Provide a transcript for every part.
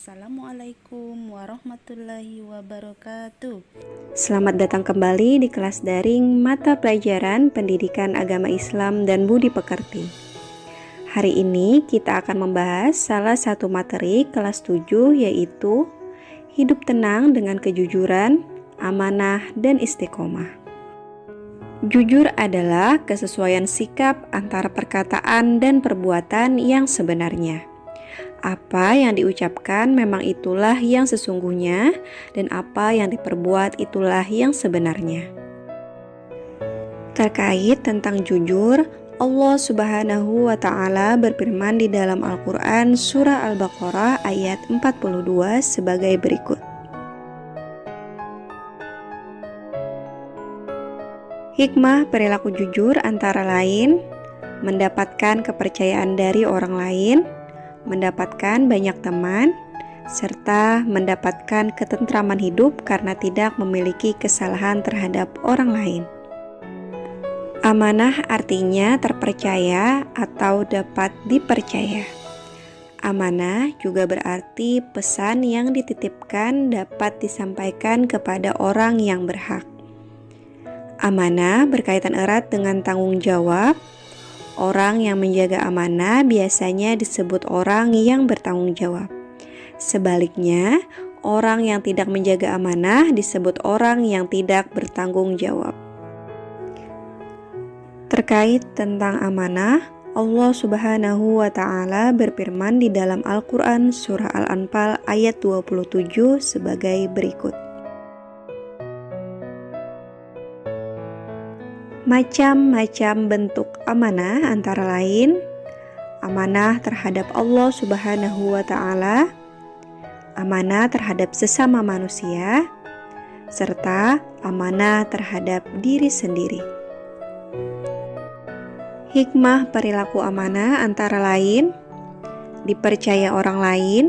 Assalamualaikum warahmatullahi wabarakatuh. Selamat datang kembali di kelas daring mata pelajaran Pendidikan Agama Islam dan Budi Pekerti. Hari ini kita akan membahas salah satu materi kelas 7, yaitu hidup tenang dengan kejujuran, amanah, dan istiqomah. Jujur adalah kesesuaian sikap antara perkataan dan perbuatan yang sebenarnya. Apa yang diucapkan memang itulah yang sesungguhnya, dan apa yang diperbuat itulah yang sebenarnya. Terkait tentang jujur, Allah Subhanahu wa Ta'ala berfirman di dalam Al-Quran Surah Al-Baqarah ayat 42 sebagai berikut. Hikmah perilaku jujur antara lain mendapatkan kepercayaan dari orang lain, mendapatkan banyak teman, serta mendapatkan ketentraman hidup karena tidak memiliki kesalahan terhadap orang lain. Amanah artinya terpercaya atau dapat dipercaya. Amanah juga berarti pesan yang dititipkan dapat disampaikan kepada orang yang berhak. Amanah berkaitan erat dengan tanggung jawab. Orang yang menjaga amanah biasanya disebut orang yang bertanggung jawab. Sebaliknya, orang yang tidak menjaga amanah disebut orang yang tidak bertanggung jawab. Terkait tentang amanah, Allah Subhanahu wa Ta'ala berfirman di dalam Al-Quran Surah Al-Anfal ayat 27 sebagai berikut. Macam-macam bentuk amanah antara lain amanah terhadap Allah Subhanahu wa Ta'ala, amanah terhadap sesama manusia, serta amanah terhadap diri sendiri. Hikmah perilaku amanah antara lain dipercaya orang lain,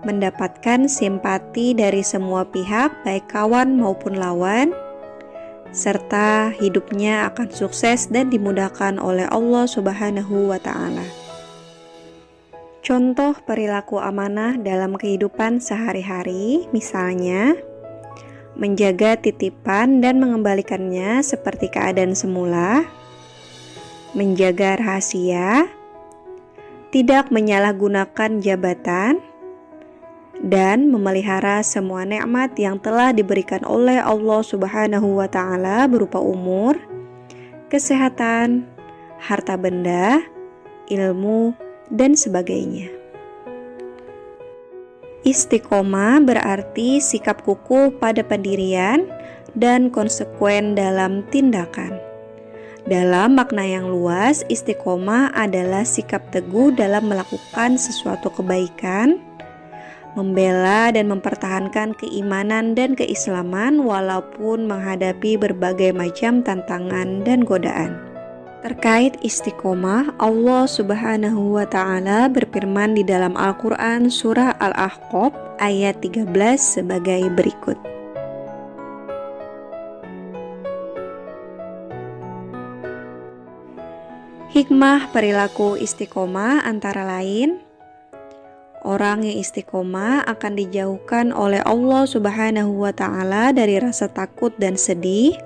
mendapatkan simpati dari semua pihak baik kawan maupun lawan, serta hidupnya akan sukses dan dimudahkan oleh Allah Subhanahu wa Ta'ala. Contoh perilaku amanah dalam kehidupan sehari-hari, misalnya menjaga titipan dan mengembalikannya seperti keadaan semula, menjaga rahasia, tidak menyalahgunakan jabatan, dan memelihara semua nikmat yang telah diberikan oleh Allah Subhanahu wa Ta'ala berupa umur, kesehatan, harta benda, ilmu, dan sebagainya. Istiqomah berarti sikap kukuh pada pendirian dan konsekuen dalam tindakan. Dalam makna yang luas, istiqomah adalah sikap teguh dalam melakukan sesuatu kebaikan, membela dan mempertahankan keimanan dan keislaman walaupun menghadapi berbagai macam tantangan dan godaan. Terkait istiqomah, Allah Subhanahu wa Ta'ala berfirman di dalam Al-Quran Surah Al-Ahqaf ayat 13 sebagai berikut. Hikmah perilaku istiqomah antara lain orang yang istiqomah akan dijauhkan oleh Allah Subhanahu wa Ta'ala dari rasa takut dan sedih,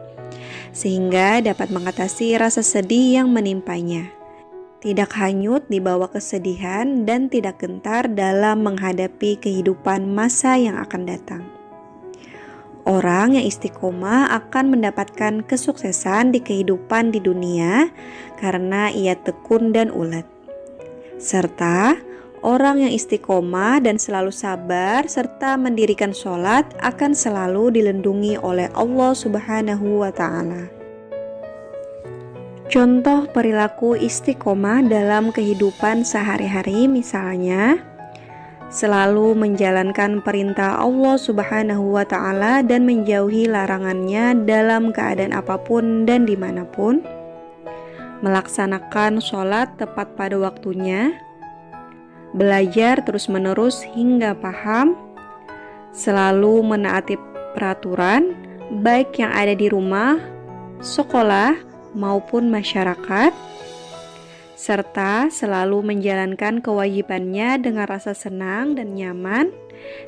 sehingga dapat mengatasi rasa sedih yang menimpanya. Tidak hanyut di bawah kesedihan dan tidak gentar dalam menghadapi kehidupan masa yang akan datang. Orang yang istiqomah akan mendapatkan kesuksesan di kehidupan di dunia karena ia tekun dan ulet. Serta orang yang istiqomah dan selalu sabar serta mendirikan sholat akan selalu dilindungi oleh Allah Subhanahu wa Ta'ala. Contoh perilaku istiqomah dalam kehidupan sehari-hari misalnya selalu menjalankan perintah Allah Subhanahu wa Ta'ala dan menjauhi larangannya dalam keadaan apapun dan dimanapun, melaksanakan sholat tepat pada waktunya, belajar terus-menerus hingga paham, selalu menaati peraturan baik yang ada di rumah, sekolah, maupun masyarakat, serta selalu menjalankan kewajibannya dengan rasa senang dan nyaman,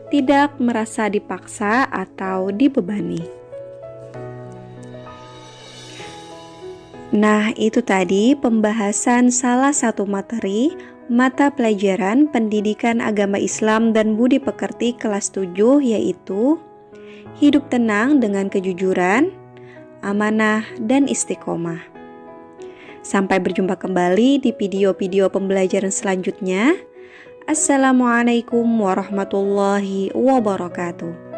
tidak merasa dipaksa atau dibebani. Nah, itu tadi pembahasan salah satu materi mata pelajaran Pendidikan Agama Islam dan Budi Pekerti kelas 7, yaitu hidup tenang dengan kejujuran, amanah, dan istiqomah. Sampai berjumpa kembali di video-video pembelajaran selanjutnya. Assalamualaikum warahmatullahi wabarakatuh.